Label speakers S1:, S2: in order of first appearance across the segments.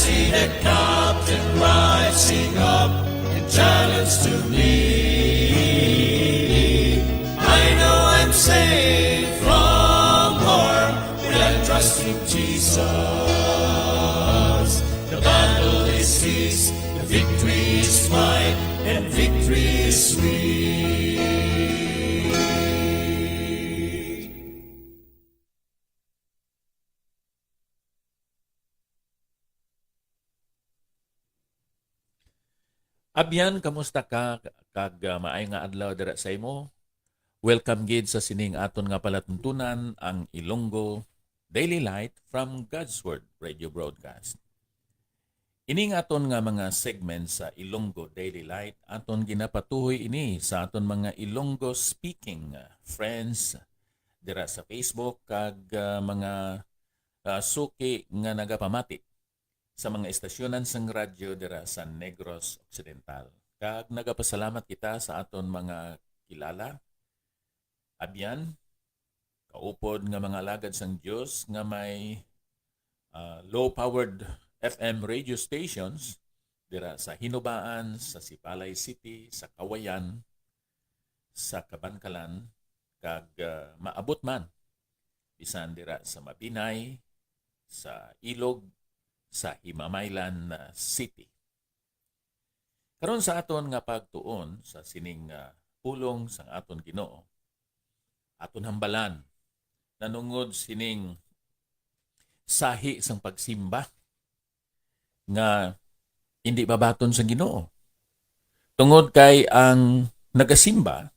S1: see the captain rising up in talents to me. I know I'm safe from harm when I trust in Jesus. The battle is his, the victory is mine, and victory is sweet.
S2: Abyan, kamusta ka? Maay nga adlaw dira sa imo. Welcome gid sa sining aton nga palatuntunan ang Ilonggo Daily Light from God's Word Radio Broadcast. Ining aton nga mga segment sa Ilonggo Daily Light aton ginapatuhoy ini sa aton mga Ilonggo speaking friends dira sa Facebook kag mga suki nga nagapamati sa mga estasyonan sang radyo dira sa Negros Occidental. Kag nagapasalamat kita sa aton mga kilala, abyan, kaupod nga mga alagad sang Dios nga may low-powered FM radio stations dira sa Hinubaan, sa Sipalay City, sa Kawayan, sa Kabankalan, kag maabot man bisan dira sa Mabinay, sa Ilog, sa Himamaylan City. Karon sa aton nga pagtuon sa sining pulong sang aton Ginoo, aton hambalan nanungod sining sahi sang pagsimba nga hindi babaton sang Ginoo. Tungod kay ang nagasimba,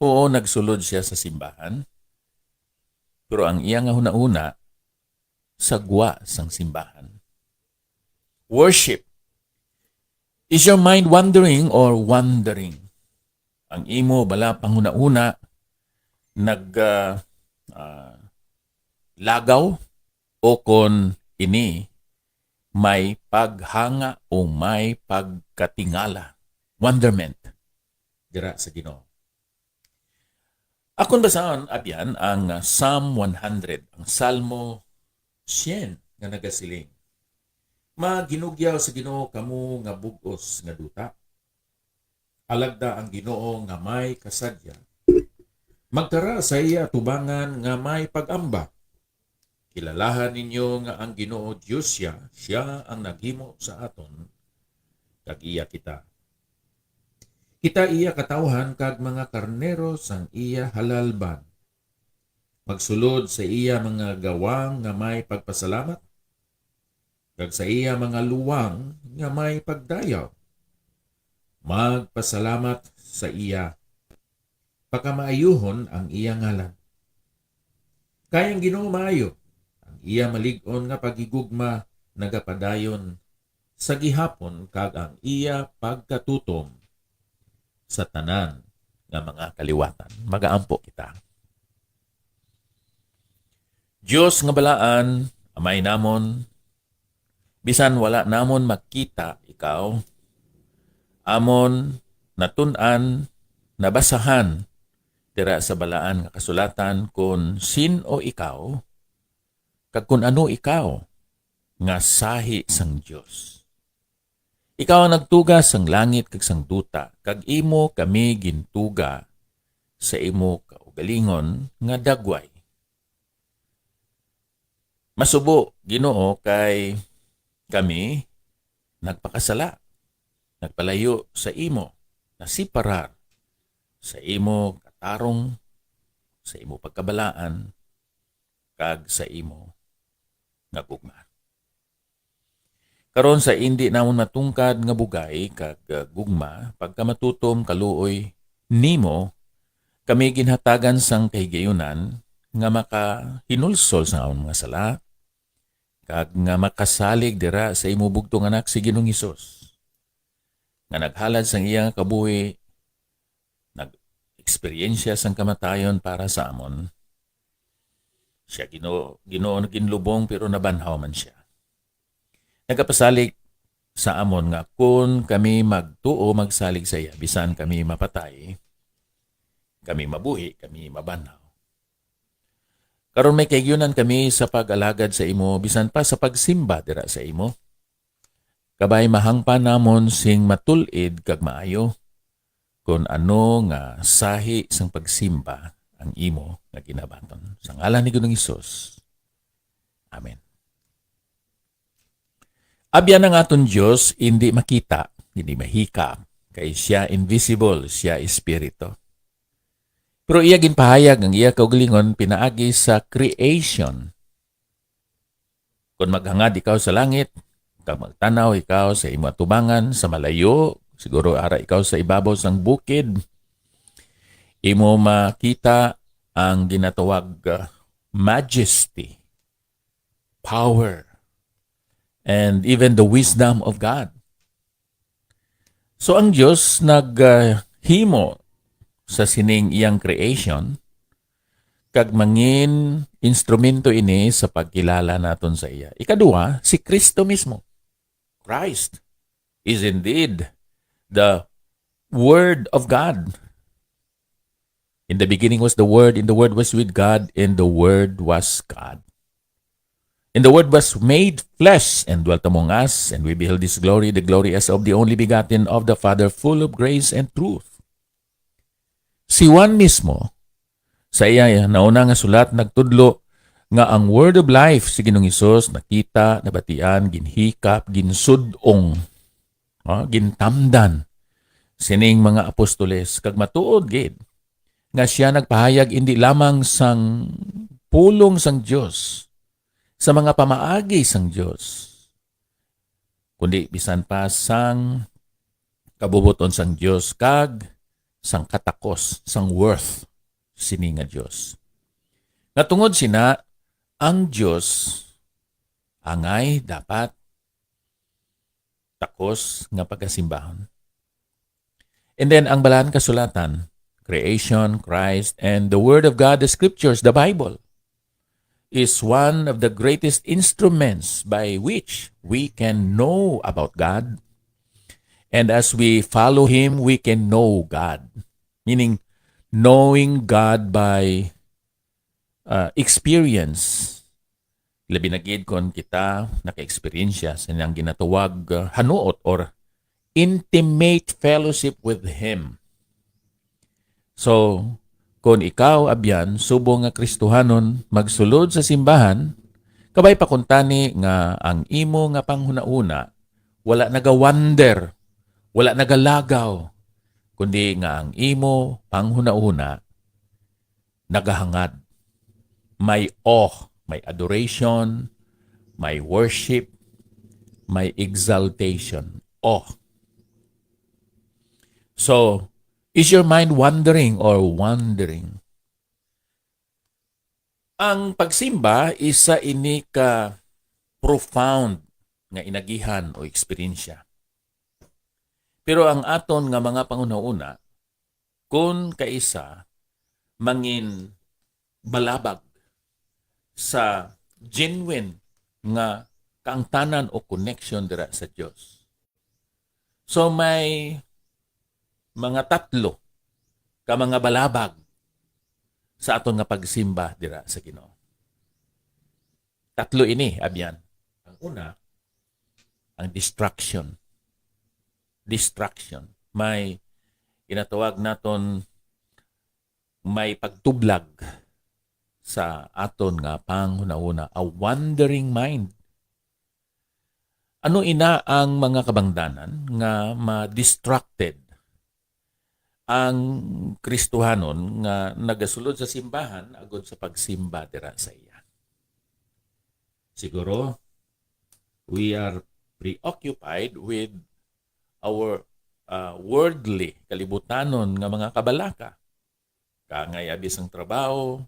S2: oo, nagsulod siya sa simbahan, pero ang iya nga hunahuna sagwa sang simbahan. Worship. Is your mind wandering or wandering? Ang imo bala panghuna-una lagaw o kon ini may paghanga o may pagkatingala. Wonderment dira sa Ginoo. Akon basaon abyan ang Psalm 100, ang Salmo 100 nga nagasiling. Maginugyaw sa Ginoo kamo nga bug-os nga duta. Alagda ang Ginoo nga may kasadya. Magkara sa iya tubangan nga may pag-amba. Kilalahan ninyo nga ang Ginoo Dios siya ang naghimo sa aton, kag iya kita. Kita iya katawhan kag mga karnero sang iya halalban. Magsulod sa iya mga gawang nga may pagpasalamat, kag sa iya mga luwang nga may pagdayaw. Magpasalamat sa iya, pakamaayuhon ang iya ngalan. Kayang Ginoo maayo, ang iya malig-on nga pagigugma nagapadayon sa gihapon kag ang iya pagkatutom sa tanan nga mga kaliwatan. Magaampo kita. Dios nga balaan, amay namon, bisan wala namon makita ikaw, amon natun-an, nabasahan dira sa balaan nga kasulatan kung sino ikaw, kag kung ano ikaw nga sahi sang Dios. Ikaw ang nagtuga sang langit kag sang duta, kag imo kami gintuga sa imo kaugalingon nga dagway. Masubo, Ginoo, kay kami nagpakasala, nagpalayo sa imo, nasiparar sa imo katarong, sa imo pagkabalaan, kag sa imo nga gugma. Karon sa indi namon matungkad nga bugay kag gugma, pagka matutom kaluoy nimo, kami ginhatagan sang kahigayunan nga makahinulsol sa among mga sala, kag nga makasalig dira sa imo bugtong anak si Ginoong Hesus, nga naghalad sang iyang kabuhi, nag-eksperyensya sang kamatayon para sa amon. Siya Ginoo ginlubong pero nabanhaw man siya. Nagapasalig sa amon nga kung kami magtuo magsalig sa iya, bisan kami mapatay, kami mabuhi, kami mabanhaw. Karon may kaigyonan kami sa pag-alagad sa imo, bisan pa sa pagsimba dira sa imo. kabay mahangpa namon sing matulid kag maayo kung ano nga sahi sang pagsimba ang imo nga ginabaton. Sa ngalan ni Ginoong Hesus. Amen. Abyan ang aton Diyos, hindi makita, hindi mahika, kay siya invisible, siya espiritu. Pero iya ginpahayag ang iya kaugalingon pinaagi sa creation. Kung maghangad ikaw sa langit, kung magtanaw ikaw sa imo atubangan, sa malayo, siguro ara ikaw sa ibabaw sang bukid, imo makita ang ginatawag majesty, power, and even the wisdom of God. So ang Diyos naghimo sa sining iyang creation kag mangin instrumento ini sa pagkilala naton sa iya. Ikaduha, si Kristo mismo. Christ is indeed the Word of God. In the beginning was the Word, and the Word was with God, and the Word was God. And the Word was made flesh and dwelt among us, and we beheld His glory, the glory as of the only begotten of the Father, full of grace and truth. Si Juan mismo, sa iya nauna nga sulat, nagtudlo nga ang word of life si Ginoong Hesus nakita, nabatian, ginhikap, ginsudong, gintamdan sining mga apostoles, kag matuod gid nga siya nagpahayag hindi lamang sang pulong sang Dios, sa mga pamaagi sang Dios, kundi bisan pa sang kabubuton sang Dios kag sang katakos, sang worth sini nga Dios. Nga tungod sina ang Dios angay dapat takos nga pagkasimbahon. And then ang balahan kasulatan, creation, Christ, and the Word of God, the Scriptures, the Bible, is one of the greatest instruments by which we can know about God. And as we follow Him, we can know God. Meaning, knowing God by experience. Labi na gid kon kita naka-experiensya sa niyang ginatawag hanuot or intimate fellowship with Him. So, kung ikaw, abyan, subong nga Kristohanon, magsulod sa simbahan, kabay pakuntani nga ang imo nga panghunauna, wala nagawander, wala nagalagaw, kundi nga ang imo panghunauna, nagahangad. May awe, may adoration, may worship, may exaltation. Awe. So, is your mind wandering or wandering? Ang pagsimba isa ini ka profound nga inagihan o eksperyensya. Pero ang aton nga mga pangunauna, kung kaisa mangin balabag sa genuine nga kaangtanan o connection dira sa Dios. So may mga tatlo ka mga balabag sa aton nga pagsimba dira sa Ginoo. Tatlo ini, abyan. Ang una, ang distraction. Distraction. May ginatawag naton may pagtublag sa aton nga panghunahuna, a wandering mind. Ano ina ang mga kabangdanan nga ma-distracted ang Kristohanon nga nagasulod sa simbahan agod sa pagsimba dira sa iya? Siguro, we are preoccupied with our worldly kalibutanon nga mga kabalaka. Kangay abis ang trabaho,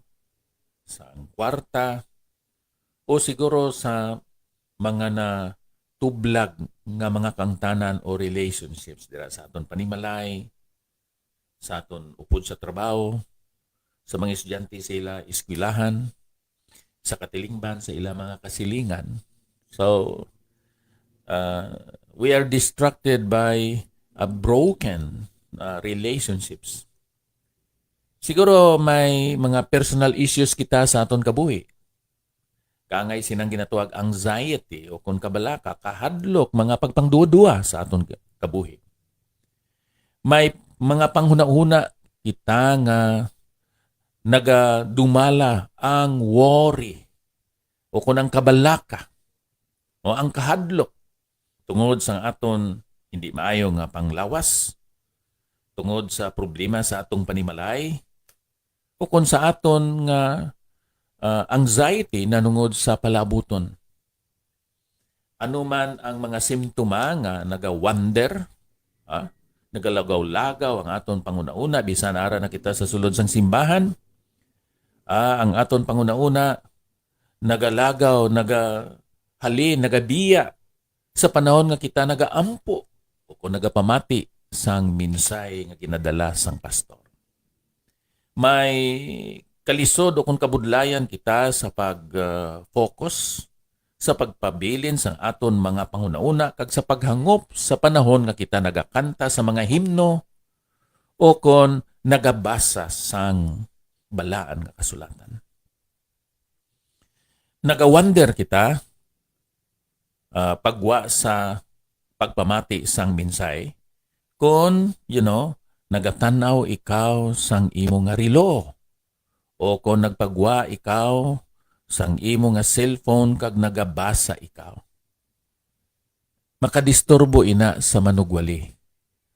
S2: sa kwarta, o siguro sa mga na tublag nga mga kangtanan o relationships dira sa aton panimalay, sa aton upod sa trabaho, sa mga estudyante sa ila eskwelahan, sa katilingban sa ila mga kasilingan. So, we are distracted by broken relationships. Siguro may mga personal issues kita sa aton kabuhi. Kangay sinang ginatuwag anxiety o kung kabalaka, kahadlok, mga pagpangduwa-duwa sa aton kabuhi. May mga panghuna-huna kita nga nagadumala ang worry o kung ang kabalaka o ang kahadlok tungod sa aton hindi maayo nga panglawas, tungod sa problema sa atong panimalay, o kung sa aton nga anxiety na nungod sa palabuton. Ano man ang mga simptoma nga naga-wonder, nagalagaw-lagaw ang aton panguna-una, bisan ara na kita sa sulod sang simbahan, ang aton panguna-una nagalagaw, nagahalin, nagabiya sa panahon nga kita nagaampo o kung nagapamati sang minsay nga ginadala sang pastor. May kalisod o kung kabudlayan kita sa pag-focus sa pagpabilin sa aton mga panguna-una kag sa paghangop sa panahon nga kita nagakanta sa mga himno o kon nagabasa sang balaan nga kasulatan. Nagawander kita pagwa sa pagpamati sang minsay kung, nagatanaw ikaw sang imo nga relo o kung nagpagwa ikaw sang imo nga cellphone kag nagabasa ikaw. Makadisturbo ina sa manugwali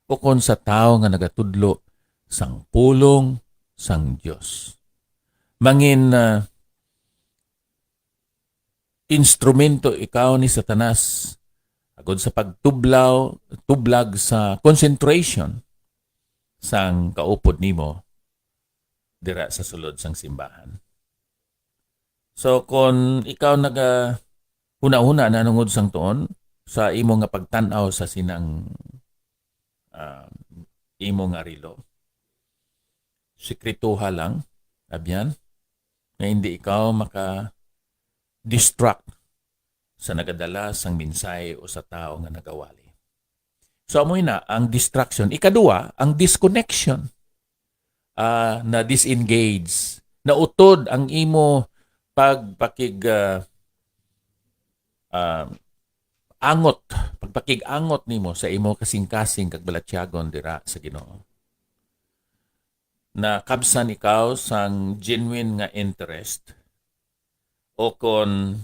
S2: o kung sa tao nga nagatudlo sang pulong sang Dios. Mangin instrumento ikaw ni Satanas agod sa tublag sa concentration sang kaupod nimo dira sa sulod sang simbahan. So kung ikaw huna-huna na nungod sang tuon sa imo nga pagtan-aw sa sinang imo nga rilo, sikrituha lang, abyan, na hindi ikaw maka-distract sa nagadala sang minsay o sa tao nga nagawali. So amoy na ang distraction. Ikaduwa, ang disconnection. Na disengage. Na utod ang imo pagpakig-angot nimo sa imo kasing-kasing kag balatyagon dira sa Ginoo. Na kabsan ikaw sang genuine nga interest o kon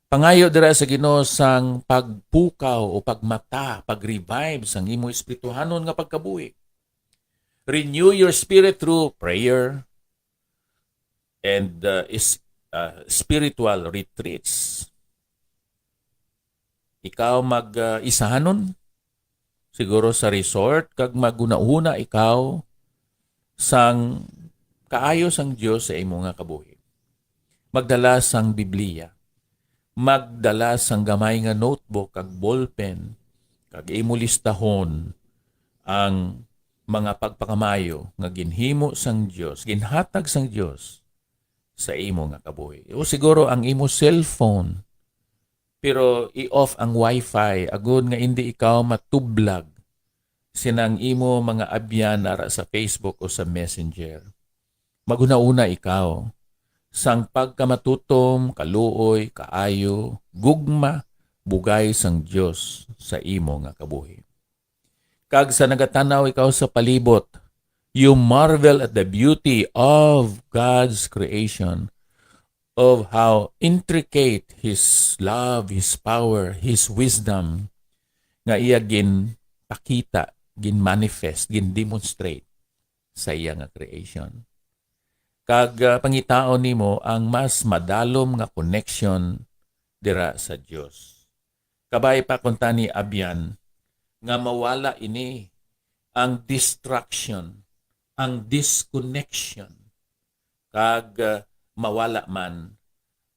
S2: pangayo dira sa Ginoo sang pagpukaw o pagmata, pag-revive sang imo espirituhanon nga pagkabuhi. Renew your spirit through prayer and spiritual retreats. Ikaw mag-isahanon siguro sa resort kag maguna-una ikaw sang kaayo sang Dios sa imo nga kabuhi. Magdala sang Biblia. Magdala sang gamay nga notebook kag ballpen kag imo listahon ang mga pagpakamayo nga ginhimo sang Dios, ginhatag sang Dios sa imo nga kabuhi. O siguro ang imo cellphone, pero i-off ang wifi agud nga hindi ikaw matublag sinang imo mga abyan ara sa Facebook o sa Messenger. Maguna-una ikaw sang pagkamatutom, kaluoy, kaayo, gugma, bugay sang Dios sa imo nga kabuhi. Kag sa nagatanaw ikaw sa palibot, you marvel at the beauty of God's creation, of how intricate His love, His power, His wisdom, nga iya pakita, manifest, demonstrate sa iya nga creation. Kag pangitaon nimo ang mas madalom nga connection dira sa Dios. Kabay pa kunta ni abyan nga mawala ini ang distraction, ang disconnection, kag mawala man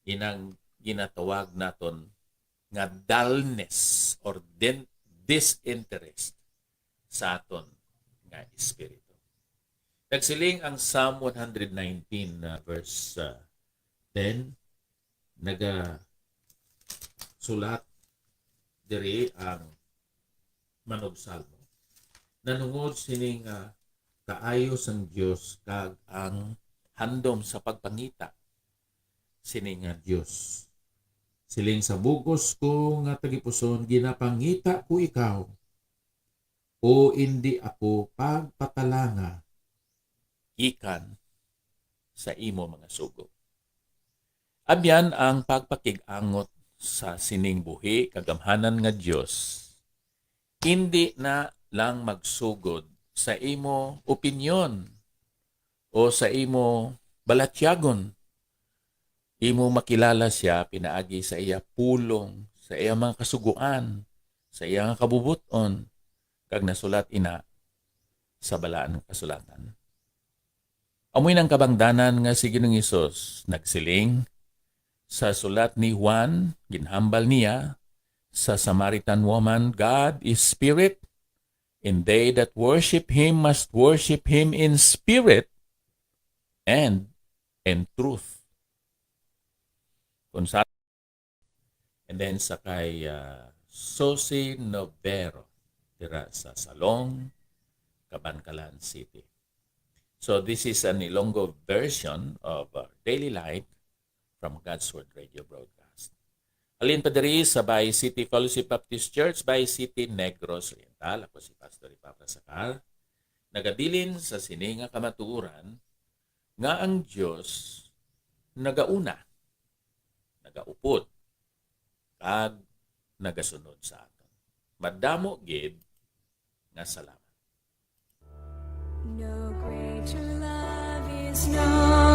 S2: inang ginatawag naton nga dullness or disinterest sa aton nga espiritu. Nagsiling ang Psalm 119 verse 10, sulat diri ang manugsalmo. Nanungod sining kaayo sang Dios kag ang handom sa pagpangita sining nga Dios. Siling sa bugos ko nga tagipuson, ginapangita ko ikaw, o hindi ako pagpatalanga, ikan sa imo mga sugo. Abyan ang pagpakig-angot sa sining buhi, kagamhanan nga Dios. Hindi na lang magsugod sa imo opinyon o sa imo balatyagon. Imo makilala siya pinaagi sa iya pulong, sa iya mga kasuguan, sa iya nga kabubuton, kag nasulat ina sa balaan nga kasulatan. Amoy ng kabangdanan nga si Ginoong Hesus nagsiling sa sulat ni Juan, ginhambal niya sa Samaritan woman, God is spirit, and they that worship Him must worship Him in spirit and in truth. And then sa kay Sosi Novero, tira sa Salong, Cabancalan City. So this is an Ilonggo version of Daily Light from God's Word Radio Broadcast. Alin pa diri sa Bay City Fellowship Baptist Church, Bay City, Negros Oriental. Ako si Pastor Ipapra Sakar. Nagabilin sa sininga kamatuuran nga ang Diyos nagauna, nagaupod, kag nagasunod sa aton. Madamo gid nga salamat.
S3: No greater love is known.